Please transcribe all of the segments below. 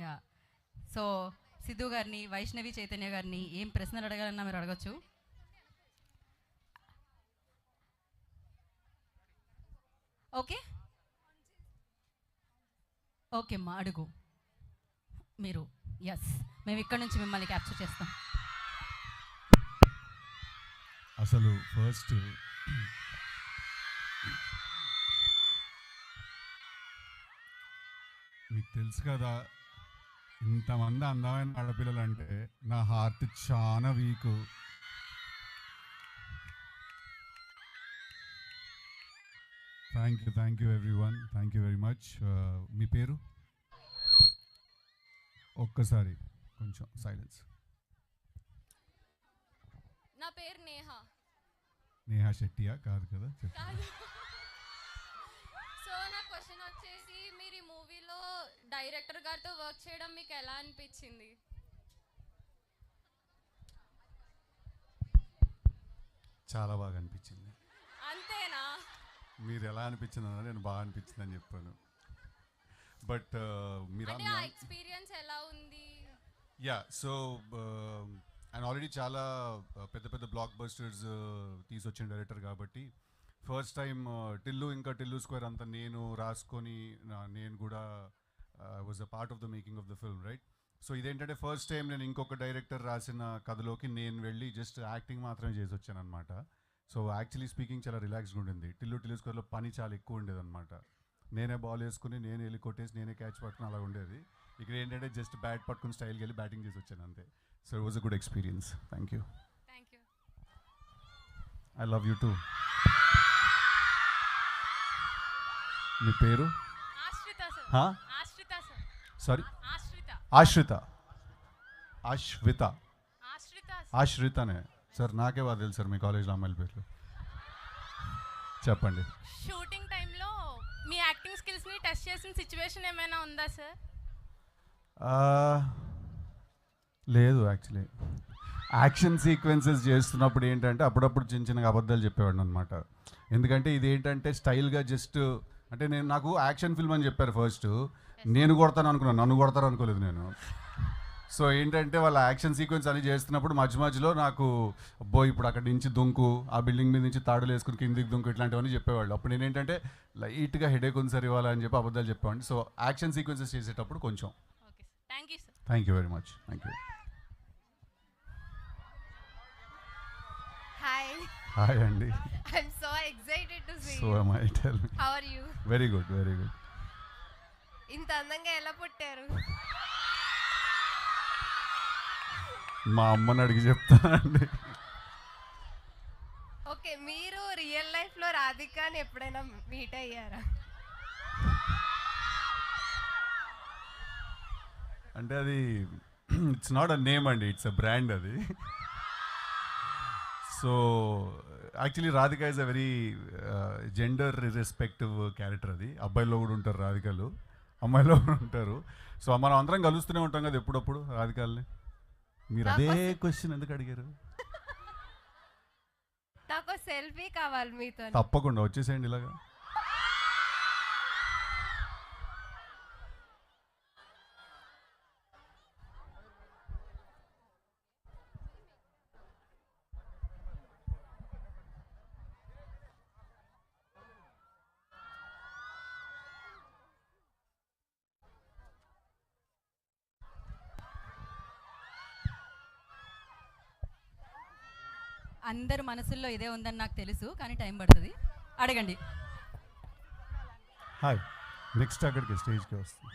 Yeah. So Siddhu గారిని, వైష్ణవి చైతన్య గారిని ఏం ప్రశ్నలు అడగాలన్నా మీరు అడగచ్చు. ఓకే ఓకే అమ్మా, అడుగు మీరు. ఎస్, మేము ఇక్కడ నుంచి మిమ్మల్ని క్యాప్చర్ చేస్తాం. అసలు ఫస్ట్ మీకు తెలుసు కదా, ఇంతమంది అందమైన ఆడపిల్లలు అంటే నా హార్ట్ చాలా weak. Thank you everyone, thank you very much. మీ పేరు ఒక్కసారి కొంచెం సైలెన్స్. నా పేరు నేహ. నేహా శెట్టియా? కాదు కదా, కాదు. సో నా క్వశ్చన్ వచ్చేసి, మీరు ఈ మూవీలో డైరెక్టర్ గారితో వర్క్ చేయడం మీకు ఎలా అనిపించింది? చాలా బాగా అనిపించింది. అంతేనా? మీరు ఎలా అనిపించిందన్నా నేను బాగా అనిపించిందని చెప్పాను. బట్ మీరు అంటే ఆ ఎక్స్పీరియన్స్ ఎలా ఉంది? యా, సో ఆయన ఆల్రెడీ చాలా పెద్ద పెద్ద బ్లాక్ బస్టర్స్ తీసుకొచ్చిన డైరెక్టర్ కాబట్టి ఫస్ట్ టైం టిల్లు స్క్వేర్ అంతా నేను రాసుకొని నేను కూడా was a part of the making of the film, right? So ఇదేంటంటే ఫస్ట్ టైం నేను ఇంకొక డైరెక్టర్ రాసిన కథలోకి నేను వెళ్ళి జస్ట్ యాక్టింగ్ మాత్రమే చేసి వచ్చాను అనమాట. సో యాక్చువల్లీ స్పీకింగ్ చాలా రిలాక్స్గా ఉండింది. టిల్లు స్క్వేర్లో పని చాలా ఎక్కువ ఉండేది అనమాట. నేనే బాల్ వేసుకుని నేనే వెళ్ళి కొట్టేసి నేనే క్యాచ్ పట్టుకుని అలా ఉండేది. ఇక్కడ ఏంటంటే జస్ట్ బ్యాట్ పట్టుకుని స్టైల్కి వెళ్ళి బ్యాటింగ్ చేసి వచ్చాను అంతే. So it was a good experience. Thank you. Thank you. I love you too. మీ పేరు? ఆశ్రిత సార్. హా? ఆశ్రిత సార్. సారీ, ఆశ్రిత. ఆశ్రిత. ఆశ్విత. ఆశ్రిత. ఆశ్రితనే సార్. నాకే బాగా తెలుసు సార్ మీ కాలేజ్లో అమ్మాయిల పేర్లు. చెప్పండి. షూటింగ్ టైంలో మీ యాక్టింగ్ స్కిల్స్ని టెస్ట్ చేసిన సిచ్యువేషన్ ఏమైనా ఉందా సార్? లేదు, యాక్చువల్లీ యాక్షన్ సీక్వెన్సెస్ చేస్తున్నప్పుడు ఏంటంటే అప్పుడప్పుడు చిన్న చిన్న అబద్ధాలు చెప్పేవాడిని అనమాట. ఎందుకంటే ఇది ఏంటంటే స్టైల్గా జస్ట్ అంటే నాకు యాక్షన్ ఫిల్మ్ అని చెప్పారు ఫస్ట్. నేను కొడతాను అనుకున్నాను, నన్ను కొడతారు అనుకోలేదు నేను. సో ఏంటంటే వాళ్ళ యాక్షన్ సీక్వెన్స్ అని చేస్తున్నప్పుడు మధ్యలో నాకు అబ్బో ఇప్పుడు అక్కడి నుంచి దుంకు, ఆ బిల్డింగ్ మీద నుంచి తాడులు వేసుకుని కిందికి దుంకు, ఇట్లాంటివన్నీ చెప్పేవాళ్ళు. అప్పుడు నేను ఏంటంటే లైట్గా హెడేక్ ఉంది సార్ ఇవ్వాలని అని చెప్పి అబద్ధాలు చెప్పేవాడిని. సో యాక్షన్ సీక్వెన్సెస్ చేసేటప్పుడు కొంచెం. Okay sir, thank you sir. Thank you very much. Thank you. Hi, hi అండి. I'm so excited to see so you. am I, tell me. How are you? Very good, very good. ఇంత అందంగా ఎలా పుట్టారు? మా అమ్మని అడిగి చెప్తానండి. Okay, మీరు రియల్ లైఫ్ లో రాధికాని ఎప్పుడైనా మీట్ అయ్యారా? అంటే అది ఇట్స్ నాట్ అ నేమ్ అండి, ఇట్స్ అ బ్రాండ్ అది. So actually Radhika is a very gender irrespective character. అది అబ్బాయిలో కూడా ఉంటారు రాధికలు, అమ్మాయిలో కూడా ఉంటారు. సో మనం అందరం కలుస్తూనే ఉంటాం కదా ఎప్పుడప్పుడు రాధికల్ని. మీరు అదే క్వశ్చన్ ఎందుకు అడిగారు? నాకు సెల్ఫీ కావాలి మీతో. తప్పకుండా వచ్చేసేయండి ఇలాగా. అందరు మనసుల్లో ఇదే ఉందని నాకు తెలుసు, కానీ టైం పడుతుంది. అడగండి. హాయ్, నెక్స్ట్ అక్కడికి స్టేజ్కి వస్తుంది.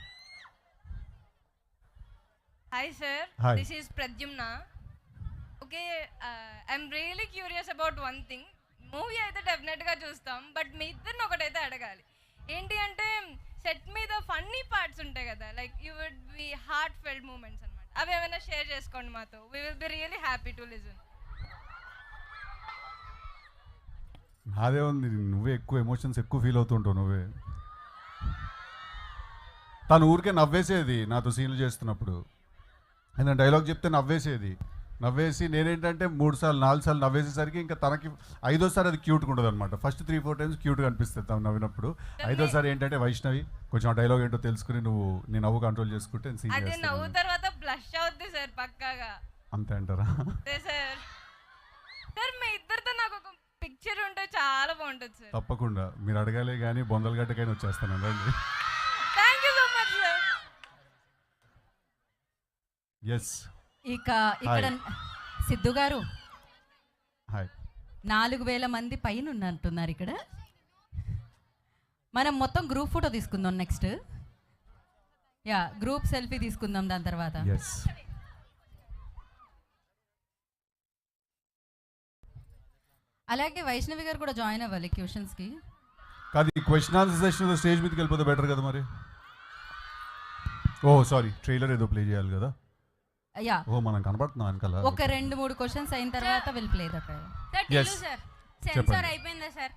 Hi sir, Hi. This is Pradyumna. Okay, I'm really curious about one thing. Movie అయితే డెఫినెట్గా చూస్తాం, బట్ మీ ఇద్దరిని ఒకటైతే అడగాలి. ఏంటి అంటే సెట్ మీద ఫన్నీ పార్ట్స్ ఉంటాయి కదా, like you would be heartfelt moments అనమాట. అవి ఏమైనా షేర్ చేసుకోండి మాతో. We will be really happy to listen. నాదే ఉంది, నువ్వే ఎక్కువ ఎమోషన్స్ ఎక్కువ ఫీల్ అవుతుంటావు నువ్వే. తను ఊరికే నవ్వేసేది నాతో సీన్లు చేస్తున్నప్పుడు. ఏదైనా డైలాగ్ చెప్తే నవ్వేసేది. నవ్వేసి నేనేంటంటే 3 సార్లు 4 సార్లు నవ్వేసేసరికి ఇంకా తనకి 5వ సారి అది క్యూట్గా ఉండదు అనమాట. ఫస్ట్ 3-4 టైమ్స్ క్యూట్గా అనిపిస్తుంది తను నవ్వినప్పుడు. 5వ సారి ఏంటంటే వైష్ణవి కొంచెం ఆ డైలాగ్ ఏంటో తెలుసుకుని నువ్వు నీ నవ్వు కంట్రోల్ చేసుకుంటే నేను సీన్ అదే చేస్తాను. నవ్వు తర్వాత బ్లష్ అవుద్ది సార్ పక్కాగా. అంతే అంటారా? అదే సార్. సార్ మీ ఇద్దరితో నాకు ఒక పిక్చర్ ఉంటే చాలా బాగుంటుంది సార్. తప్పకుండా మీరు అడగాలే కానీ బొందలగడ్డకైనా వచ్చేస్తాను రండి. Thank you so much sir. Yes ఇక ఇక్కడ సిద్ధు గారు హాయ్. 4000 మంది పైన ఉన్నట్టున్నారు ఇక్కడ. మనం మొత్తం గ్రూప్ ఫోటో తీసుకుందాం నెక్స్ట్. యా, గ్రూప్ సెల్ఫీ తీసుకుందాం దాని తర్వాత. ఎస్ అలాగే వైష్ణవి గారు కూడా జాయిన్ అవ్వాలి క్వశ్చన్స్కి. కాదు ఈ క్వశ్చన్ ఆన్సర్ సెషన్ స్టేజ్ మీదకి వెళ్ళిపోతే బెటర్ కదా మరి. ఓ సారీ, ట్రైలర్ ఏదో ప్లే చేయాలి కదా. యా, ఓ మనం కనబడుతున్నాం వెనకాల. ఒక 2-3 క్వశ్చన్స్ అయిన తర్వాత will play that. Yes. Sir చెప్పండి. సెన్సార్ అయిపోయిందా సార్?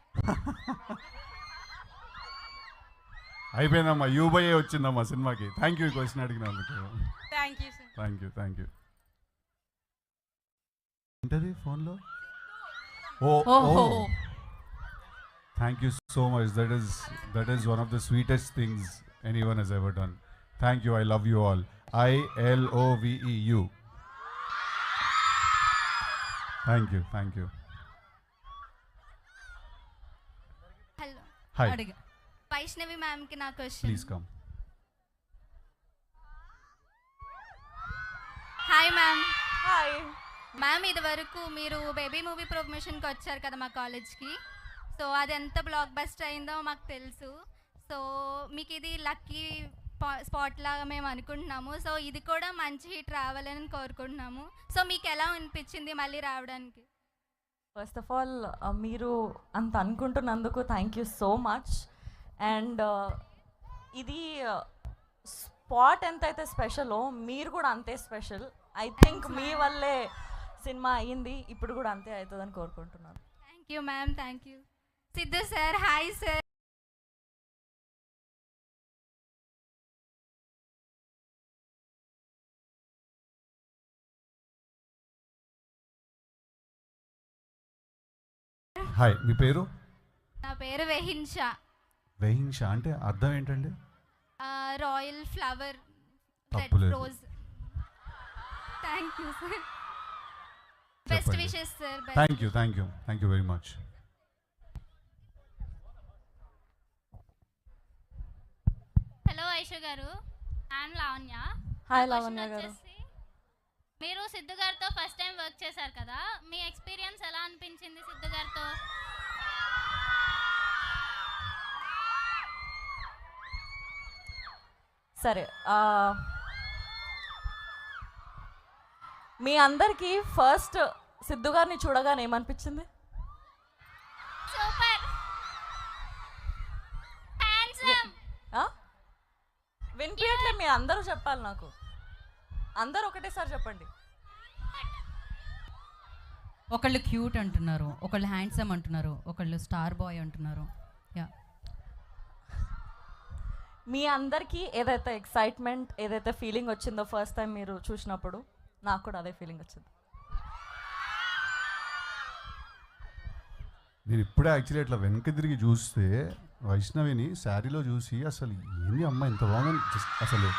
అయిపోయిందమ్మా, యూబైఏ వచ్చిందమ్మా సినిమాకి. థ్యాంక్ యూ ఈ క్వశ్చన్ అడిగినందుకు. Thank you sir. Thank you. ఏంటది ఫోన్లో? ఓహో, thank you so much. That is one of the sweetest things anyone has ever done. Thank you. I love you all. ILOVEU. Thank you. Hello hi, అడిగా. Vaishnavi ma'am కి నా question. Please come. Hi ma'am. Hi. Ma'am ఇది వరకు మీరు baby movie ప్రమోషన్కి వచ్చారు కదా మా కాలేజ్కి. సో అది ఎంత బ్లాక్ బస్టర్ అయిందో మాకు తెలుసు. సో మీకు ఇది లక్కీ స్పాట్ లాగా మేము అనుకుంటున్నాము. సో ఇది కూడా మంచి హిట్ రావాలని కోరుకుంటున్నాము. సో మీకు ఎలా అనిపించింది మళ్ళీ రావడానికి? ఫస్ట్ ఆఫ్ ఆల్ మీరు అంత అనుకుంటున్నందుకు thank you so much. And ఇది స్పాట్ ఎంతైతే స్పెషలో మీరు కూడా అంతే స్పెషల్. ఐ థింక్ మీ వల్లే సినిమా అయ్యింది, ఇప్పుడు కూడా అంతే అవుతుందని కోరుకుంటున్నాను. Thank you ma'am. Thank you. Siddhu sir hi sir. Hi, మీ పేరు? నా పేరు వెహిన్షా. వెహింష అంటే అర్థం ఏంటండి? రాయల్ ఫ్లవర్ రెడ్ తప్పులేదు. Rose. Thank you sir. Best చెప్పండి. Wishes sir. Thank you very much. Hello Aishu garu, I'm Lavanya. Hi నా లావణ్య question గారు. వచ్చేసి, మీరు సిద్ధు గారితో ఫస్ట్ టైం వర్క్ చేశారు కదా, మీ ఎక్స్పీరియన్స్ ఎలా అనిపించింది సిద్ధు గారితో? సరే, మీ అందరికీ ఫస్ట్ సిద్ధు గారిని చూడగానే ఏమనిపించింది? Super handsome. వినిపించట్లే, మీరు అందరూ చెప్పాలి నాకు. అందరూ ఒకటేసారి చెప్పండి. ఒకళ్ళు క్యూట్ అంటున్నారు, ఒకళ్ళు హ్యాండ్సమ్ అంటున్నారు, ఒకళ్ళు స్టార్ బాయ్ అంటున్నారు. యా, మీ అందరికీ ఏదైతే ఎక్సైట్మెంట్, ఏదైతే ఫీలింగ్ వచ్చిందో ఫస్ట్ టైం మీరు చూసినప్పుడు, నాకు కూడా అదే ఫీలింగ్ వచ్చింది. నేను ఇప్పుడే యాక్చువల్లీ ఇట్లా వెనక్కి తిరిగి చూస్తే వైష్ణవిని శారీలో చూసి అసలు ఏంది అమ్మ ఇంత బాగుంది. అసలు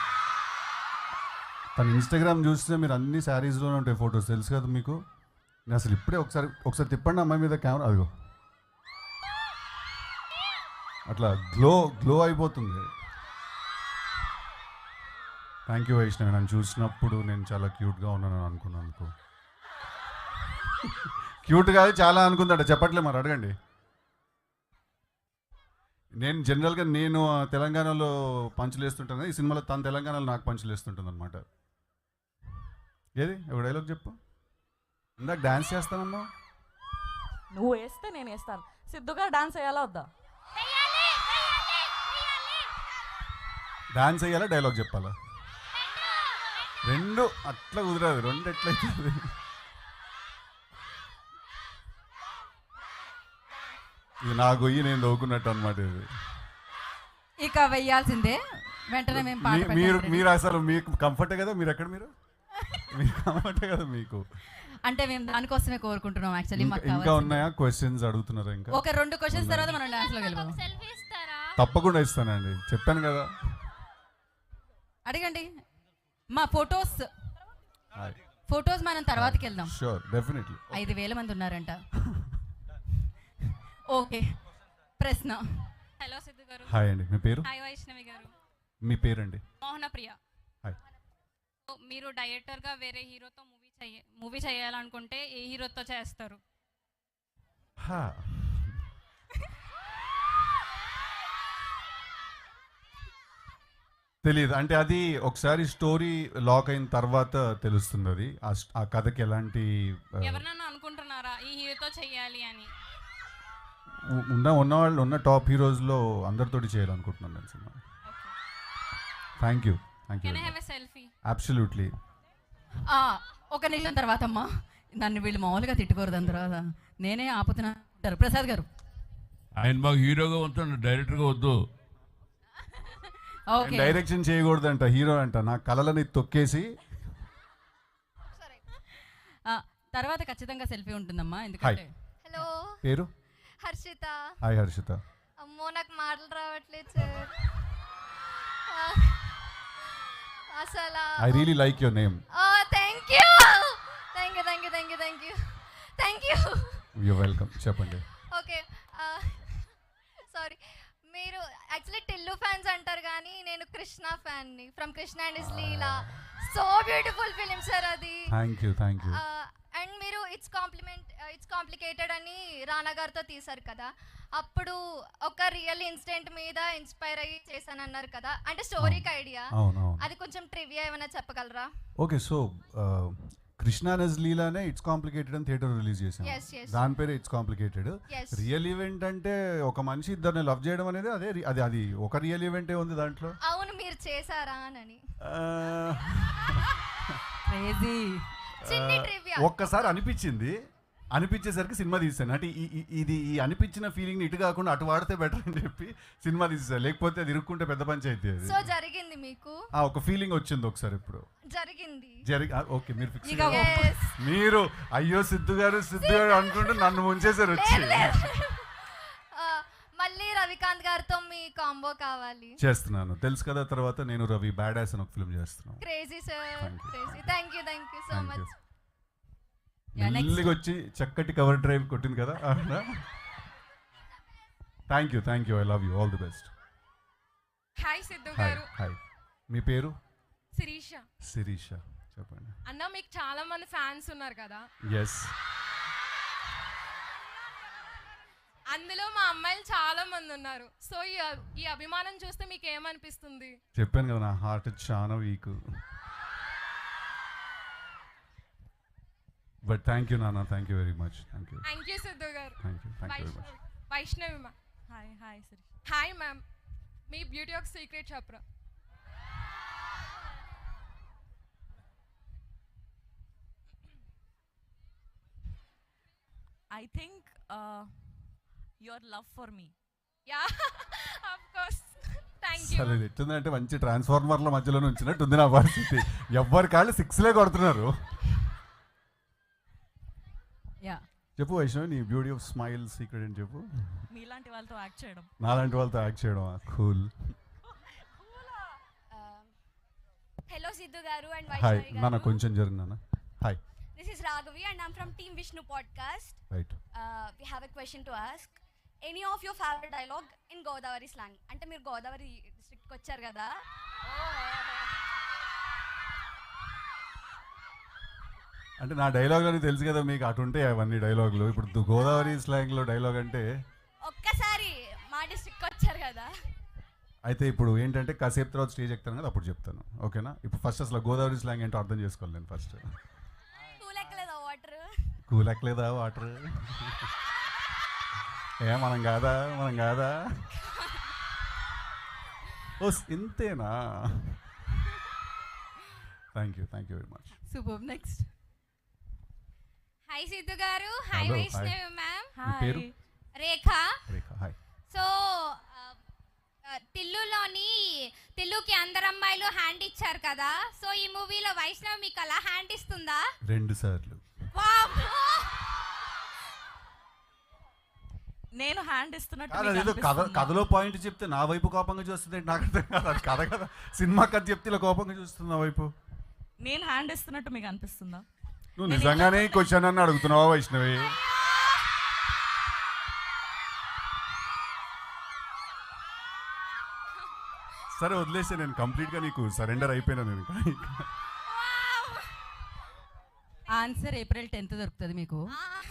తన ఇన్స్టాగ్రామ్ చూస్తే మీరు అన్ని శారీస్లోనే ఉంటాయి ఫొటోస్, తెలుసు కదా మీకు. నేను అసలు ఇప్పుడే ఒకసారి తిప్పండి అమ్మాయి మీద కెమెరా. అదిగో అట్లా గ్లో అయిపోతుంది. థ్యాంక్ యూ వైష్ణవి, నన్ను చూసినప్పుడు నేను చాలా క్యూట్గా ఉన్నాను అనుకున్నందుకు. క్యూట్ కాదు చాలా అనుకుందట, చెప్పట్లే మరి అడగండి. నేను జనరల్గా తెలంగాణలో పంచులు వేస్తుంటాను, ఈ సినిమాలో తను తెలంగాణలో నాకు పంచులు వేస్తుంటుంది అనమాట. ఏది ఒక డైలాగ్ చెప్పు. ఇందాక డాన్స్ చేస్తానన్నా. నువ్వు వేస్తే నేను వేస్తాను. సిద్ధు గారు డాన్స్ వేయాలా వద్దా? డాన్స్ వేయాలా డైలాగ్ చెప్పాలా? రెండు అట్లా కుదరదు, రెండు ఎట్లయితుంది. ఇది నా గొయ్యి నేను దోకున్నట్టు అనమాట. ఇది ఇక వెయ్యాల్సిందే వెంటనే మేము పాట మీరు పెట్టాలి. మీరు అసలు మీకు కంఫర్టే కదా. మీరు ఎక్కడ మీరు కాబట్టి కదా మీకు. అంటే మేము దానికోసమే కోరుకుంటున్నాం యాక్చువల్లీ. మాకు ఇంకా కావాల్సింది ఉన్నాయా క్వశ్చన్స్ అడుగుతున్నారా? ఇంకా ఒక 2 క్వశ్చన్స్ తర్వాత మనం డాన్స్లోకి వెళ్ళిపోదాం. సెల్ఫీ ఇస్తారా? తప్పకుండా ఇస్తానండి, చెప్పాను కదా. అడగండి. మా ఫొటోస్ మనం తర్వాతకి వెళ్దాం. Sure, definitely. 5,000 మంది ఉన్నారంట. ఓకే, ప్రశ్న. హలో సిద్ధు గారు. హాయ్ అండి, మీ పేరు? హాయ్ వైష్ణవి గారు. మీ పేరండి? మోహన ప్రియ. హాయ్. మీరు డైరెక్టర్గా వేరే హీరోతో మూవీ చేయాలనుకుంటే ఏ హీరోతో చేస్తారు? తెలియదు, అంటే అది ఒకసారి స్టోరీ లాక్ అయిన తర్వాత తెలుస్తుంది. అది ఆ కథకి ఎలాంటి ఎవరినన్నా అనుకుంటున్నారా ఈ హీరోతో చెయ్యాలి అని? ఉన్న టాప్ హీరోస్లో అందరితోటి చేయాలనుకుంటున్నాను నేను cinema. Thank you. Can I have a selfie? Absolutely. ఒక నిమిషం తర్వాత అమ్మా, నన్ను వీళ్ళు మామూలుగా తిట్టుకోరు. దాని తర్వాత నేనే ఆపుతున్నా. ప్రసాద్ గారు, ఆయన మాకు హీరోగా వద్దు, డైరెక్టర్గా వద్దు. ఓకే. డైరెక్షన్ చేయకూడదంట, హీరో అంట. నా కళలని తొక్కేసి తర్వాత ఖచ్చితంగా సెల్ఫీ ఉంటుందమ్మా. ఎందుకంటే హలో, పేరు? హర్షిత. హాయ్ హర్షిత. అమ్మో నాకు మాటలు రావట్లేదు సార్. అసలు I really like your name. Thank you thank you thank you thank you thank you thank you. You're welcome. చెప్పండి. Okay, sorry. మీరు యాక్చువల్లీ టిల్లు ఫ్యాన్స్ అంటారు కానీ నేను కృష్ణ ఫ్యాన్ని. From Krishna and his Leela. So beautiful film sir అది. Thank you. And మీరు it's complicated అని రానా గారితో తీశారు కదా, అప్పుడు ఒక రియల్ ఇన్సిడెంట్ మీద ఇన్స్పైర్ అయ్యి చేశానన్నారు కదా, అంటే స్టోరీకి ఐడియా. అది కొంచెం ట్రివియా ఏమైనా చెప్పగలరా? ఓకే, సో కృష్ణ నజ్ లీలానే ఇట్స్ కాంప్లికేటెడ్ అని థియేటర్ రిలీజ్ చేశాం. దాని పేరు ఇట్స్ కాంప్లికేటెడ్. రియల్ ఈవెంట్ అంటే ఒక మనిషి ఇద్దరిని లవ్ చేయడం అనేది అది ఒక రియల్ ఈవెంటే ఉంది దాంట్లో. అవును, మీరు చేశారా అని. ఒక్కసారి అనిపించేసరికి సినిమా తీసాను. అంటే ఇది అనిపించిన ఫీలింగ్ ఇటు కాకుండా అటు వాడితే బెటర్ అని చెప్పి సినిమా తీసేసాను. లేకపోతే అది ఇరుక్కుంటే పెద్ద పంచాయతీ. అది సో జరిగింది మీకు ఒక ఫీలింగ్ వచ్చింది ఒకసారి. ఇప్పుడు జరిగింది. ఓకే, మీరు ఫిక్స్. మీరు అయ్యో సిద్ధు గారు అనుకుంటూ నన్ను ముంచేసారు వచ్చి. మళ్ళీ రవికాంత్ గారితో మీ కాంబో కావాలి. చేస్తున్నాను, తెలుసు కదా. తర్వాత నేను రవి బ్యాడ్ యాస్ అని ఒక ఫిల్మ్ చేస్తున్నాను. Crazy sir, crazy. Thank you so much. మెల్లిగా వచ్చి చక్కటి కవర్ డ్రైవ్ కొట్టింది కదా. Thank you. I love you. All the best. Hi Siddhu hi. గారు. హాయ్. మీ పేరు? శిరీష. చెప్పండి. అన్న, మీకు చాలా మంది ఫ్యాన్స్ ఉన్నారు కదా. ఎస్. అందులో మా అమ్మాయిలు చాలా మంది ఉన్నారు. సో ఈ అభిమానం చూస్తే మీకు ఏమనిపిస్తుంది? చెప్పాను కదా, నా హార్ట్ చాలా వీక్. బట్ థ్యాంక్ యూ నాన్న, thank you very much. Thank you Siddhu garu. Thank you very much. Vaishnavi ma'am. Hi hi ma'am, మీ బ్యూటీ ఒక సీక్రెట్ చెప్పరా? I think your love for me. Yeah, of course. Thank you. సరే, ఎట్టుందంటే మంచి ట్రాన్స్ఫార్మర్ల మధ్యలో ఉంచినట్టుంది నా పరిస్థితి. ఎవ్వరి కాళ్ళు 6లే కొడుతున్నారు. చెప్పు వైష్ణవి, నీ బ్యూటీ ఆఫ్ స్మైల్ సీక్రెట్ అని చెప్పు. మీలాంటి వాళ్ళతో యాక్ట్ చేయడం. నాలాంటి వాళ్ళతో యాక్ట్ చేయడం. కూల్. హలో సిద్ధు గారు అండ్ హాయ్ వైష్ణవి గారు. నాన్న, కొంచెం జరిగినాన్న. Hi. This is Raghavi and I'm from Team Vishnu podcast. Right. We have a question to ask. Any of your favorite dialogue in Godavari slang? అంటే మీరు గోదావరి డిస్ట్రిక్ట్కి వచ్చారు కదా. అంటే నా డైలాగులని తెలుసు కదా మీకు, అటు ఉంటాయి అవన్నీ డైలాగులు. ఇప్పుడు గోదావరి స్లాంగ్లో డైలాగ్ అంటే ఒక్కసారి మా డిస్ట్రిక్ట్కి వచ్చారు కదా. అయితే ఇప్పుడు ఏంటంటే కాసేపు తర్వాత స్టేజ్ ఎక్కుతాను కదా, అప్పుడు చెప్తాను. ఓకేనా? ఇప్పుడు ఫస్ట్ అసలు గోదావరి స్లాంగ్ ఏంటో అర్థం చేసుకోవాలి నేను ఫస్ట్. కూలెక్కలేదా వాటర్? మనం కాదా? ఓ ఇంతేనా? Thank you very much. Super. Next. Hi Siddhu garu. Hi Hello, Vaishnavi ma'am. మీ పేరు? రేఖ. హాయ్. సో టిల్లుకి అందరు అమ్మాయిలు హ్యాండ్ ఇచ్చారు కదా, సో ఈ మూవీలో వైష్ణవ్ మీకు అలా హ్యాండ్ ఇస్తుందా? 2 సార్లు. నేను హ్యాండ్ ఇస్తున్నట్టు కాదు, మీకు అదేదో అనిపిస్తుందా? కథలో పాయింట్ చెప్తే నా వైపు కోపంగా చూస్తుంది నాకు అర్థం కాదు. అది కథ కదా, సినిమా కథ చెప్తే ఇలా కోపంగా చూస్తుంది నా వైపు. నేను హ్యాండ్ ఇస్తున్నట్టు మీకు అనిపిస్తుందా? నువ్వు నిజంగానే క్వశ్చన్ అని అడుగుతున్నావా వైష్ణవి? సరే వదిలేస్తే, నేను కంప్లీట్గా నీకు సరెండర్ అయిపోయినా నేను. ఆన్సర్ ఏప్రిల్ 10th దొరుకుతుంది మీకు.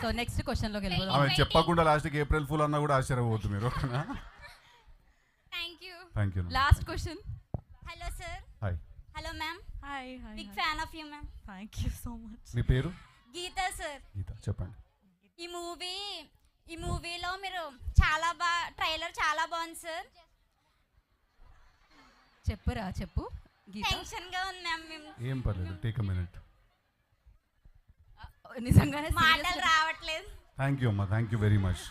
సో నెక్స్ట్ క్వశ్చన్లోకి వెళ్ళిపోదాం. ఆమె చెప్పకుండా లాస్ట్కి ఏప్రిల్ ఫుల్ అన్నా కూడా ఆశ్చర్యపోవద్దు మీరు. Thank you. Thank you. Last question. Hello sir. Hi. Hello ma'am. Hi hi. Big fan of you ma'am. Thank you so much. మీ పేరు? గీత సార్. గీత, చెప్పండి. ఈ మూవీలో మీరు చాలా ట్రైలర్ చాలా బాగుంది సార్. చెప్పురా, చెప్పు గీత. టెన్షన్ గా ఉంది మ్యామ్. మేము ఏం పర్లేదు, టేక్ అ మినిట్. నిజంగానే మాటలు రావట్లేదు. థ్యాంక్ యూ అమ్మా, థ్యాంక్ యూ వెరీ మచ్.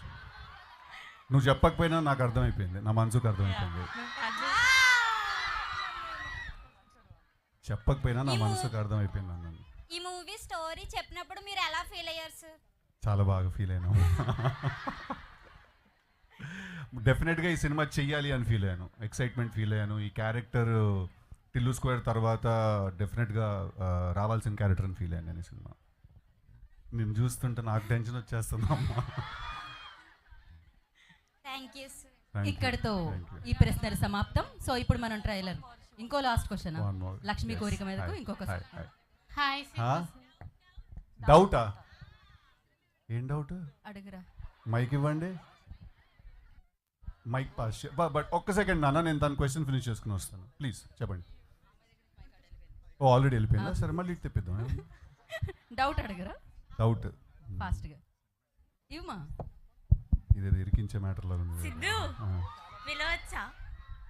నువ్వు చెప్పకపోయినా నాకు అర్థమైపోయింది, నా మనసుకు అర్థమైపోయింది. చెప్పకపోయినా నా మనసుకు అర్థమైపోయింది అన్నాను. ఈ మూవీ స్టోరీ చెప్పినప్పుడు మీరు ఎలా ఫీల్ అయ్యారు సార్? చాలా బాగా ఫీల్ అయినా. డెఫినెట్గా ఈ సినిమా చెయ్యాలి అని ఫీల్ అయ్యాను, ఎక్సైట్మెంట్ ఫీల్ అయ్యాను. ఈ క్యారెక్టర్ టిల్లు స్క్వేర్ తర్వాత డెఫినెట్గా రావాల్సిన క్యారెక్టర్ అని ఫీల్ అయ్యాను నేను ఈ సినిమా. నేను చూస్తుంటే నాకు టెన్షన్ వచ్చేస్తుందమ్మా. Thank you sir. ఇక్కడితో ఈ ప్రశ్నలు సమాప్తం. సో ఇప్పుడు మనం ట్రైలర్, ఇంకో లాస్ట్ క్వశ్చన్. లక్ష్మీ కోరిక మీదకు ఇంకొక హాయ్ డౌటా? ఏం డౌట్? అడుగురా. మైక్ ఇవ్వండి, మైక్ పాస్. బట్ ఒక్క సెకండ్ నాన్న, నేను తన క్వశ్చన్ ఫినిష్ చేసుకుని వస్తాను. ప్లీజ్ చెప్పండి. ఓ ఆల్రెడీ వెళ్ళిపోయిందా? సరే మళ్ళీ ఇటు తెప్పిద్దాం. డౌట్ అడుగురా. డౌట్ ఫాస్ట్గా ఇవ్వమా. ఇదేదో ఇరికించే మ్యాటర్లో ఉంది. సిద్ధు పిలవచ్చా?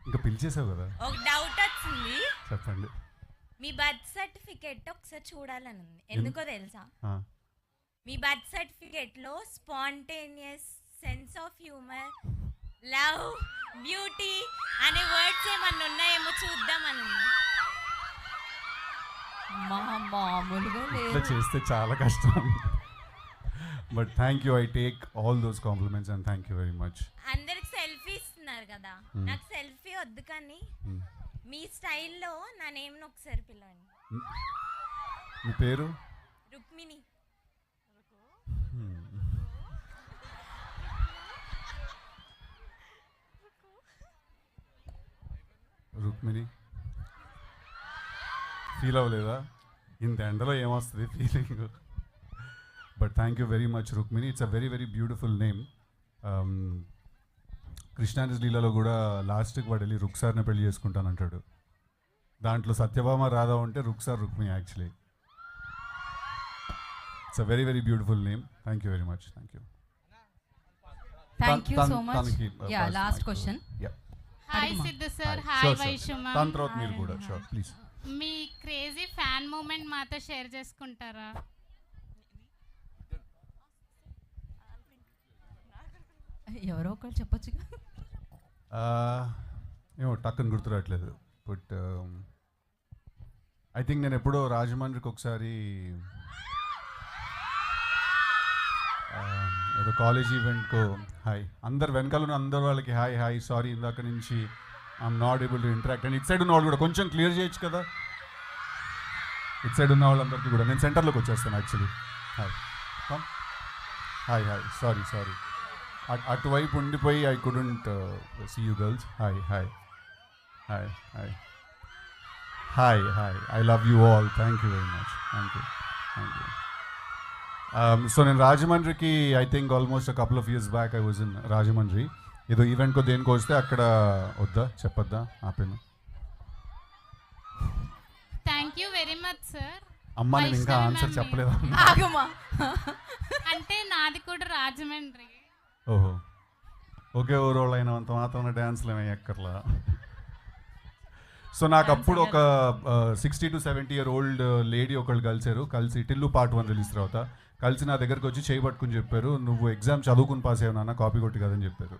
ఇంకా పిలిచేసావు కదా. ఒక డౌట్ వచ్చింది. చెప్పండి. మీ బర్త్ సర్టిఫికేట్ ఒకసారి చూడాలని ఉంది. ఎందుకో తెలుసా? మీ బర్త్ సర్టిఫికేట్ లో spontaneous, sense of humour, love, beauty అనే వర్డ్స్ ఏమన్నా ఉన్నాయేమో చూద్దామని ఉంది. మామూలుగా ఇట్లా చేస్తే చాలా కష్టం. But thank you, I take all those compliments and thank you very much. అందరికి సెల్ఫీ ఇస్తున్నారు కదా, నాకు సెల్ఫీ వద్దు, కానీ మీ స్టైల్లో నా నేమ్ని ఒకసారి పిలవండి. మీ పేరు? రుక్మిణి. రుక్మిణి ఫీల్ అవ్వలేదా? ఇంత ఎండలో ఏమొస్తుంది feeling? But thank you very much Rukmini. It's a very very beautiful name. కృష్ణానిస్ లీలలో కూడా లాస్ట్కి వాడు వెళ్ళి రుక్సార్ని పెళ్లి చేసుకుంటానంటాడు. దాంట్లో సత్యభామ రాధా ఉంటే Rukhsar Rukmini actually. It's a very very beautiful name. Thank you very much. Thank you. Thank you so much. Yeah, last question. Hi Siddhu sir. Hi Vaishu ma'am. దాని తర్వాత మీరు కూడా షూర్ ప్లీజ్. మీ క్రేజీ ఫ్యాన్ మూమెంట్ మాతో షేర్ చేసుకుంటారా? ఎవరో ఒకరు చెప్పొచ్చు. ఏమో టక్కని గుర్తురావట్లేదు. బట్ ఐ థింక్ నేను ఎప్పుడో రాజమండ్రికి ఒకసారి ఏదో కాలేజ్ ఈవెంట్కో హాయ్ అందరు వెనకాల అందరు వాళ్ళకి హాయ్ హాయ్ సారీ ఇందాక నుంచి I'm not able to interact. And it side ఉన్న వాళ్ళు కూడా కొంచెం క్లియర్ చేయొచ్చు కదా. ఇట్ సైడ్ ఉన్న వాళ్ళందరికీ కూడా నేను సెంటర్లోకి వచ్చేస్తాను actually. Hi hi hi sorry sorry అటువైపు ఉండిపోయి I couldn't see you girls. Hi hi hi hi hi hi I love you all. Thank you very much. Thank you thank you. So నేను రాజమండ్రికి I think almost couple of years back I was in Rajahmundry. ఏదో ఈవెంట్కో దేనికో వస్తే అక్కడ వద్దా చెప్పొద్దా ఆపేను. Thank you very much sir. అమ్మా నేను ఇంకా ఆన్సర్ చెప్పలేదా? అంటే నాది కూడా రాజమండ్రి. ఓహో ఒకే ఊరోళ్ళు అయినంత మాత్రం డ్యాన్స్లు ఏమీ ఎక్కర్లా. సో నాకు అప్పుడు ఒక 60 to 70 year old లేడీ ఒకళ్ళు కలిసి టిల్లు పార్ట్ 1 రిలీజ్ తర్వాత కలిసి నా దగ్గరకు వచ్చి చేయి పట్టుకుని చెప్పారు, నువ్వు ఎగ్జామ్ చదువుకుని పాస్ అయ్యావు నాన్న, కాపీ కొట్టి కదని చెప్పారు.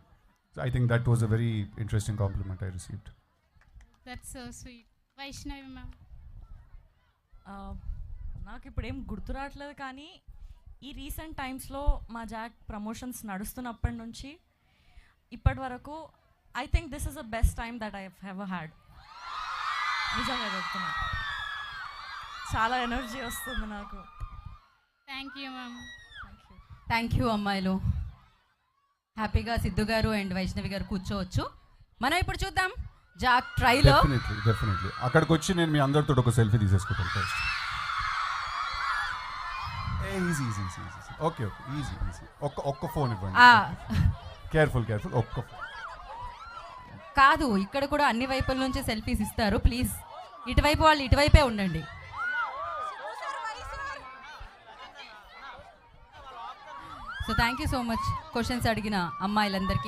I think that was a very interesting compliment I received. That's so sweet. Vaishnavi ma'am. నాకు ఇప్పుడు ఏం గుర్తు రావట్లేదు, కానీ ఈ రీసెంట్ టైమ్స్లో మా జాక్ ప్రమోషన్స్ నడుస్తున్నప్పటి నుంచి ఇప్పటి వరకు I think this is the best time that I have had. నిజంగా చెప్తున్నా, చాలా ఎనర్జీ వస్తుంది నాకు. Thank you ma'am. Thank you అమ్మాయిలు. హ్యాపీగా సిద్ధు గారు అండ్ వైష్ణవి గారు కూర్చోవచ్చు. మనం ఇప్పుడు చూద్దాం జాక్ ట్రైలర్. డెఫినెట్లీ అక్కడికి వచ్చి నేను మీ అందరితో ఒక సెల్ఫీ తీసేసుకుంటాను ఫస్ట్. ఈజీ ఓకే ఈజీ ఒక్క ఫోన్ ఇవ్వండి. కేర్ఫుల్ ఒక్క ఫోన్ కాదు, ఇక్కడ కూడా అన్ని వైపుల నుంచి సెల్ఫీస్ ఇస్తారు. ప్లీజ్ ఇటువైపు వాళ్ళు ఇటువైపే ఉండండి. So thank you so much questions అడిగిన అమ్మాయిలందరికీ.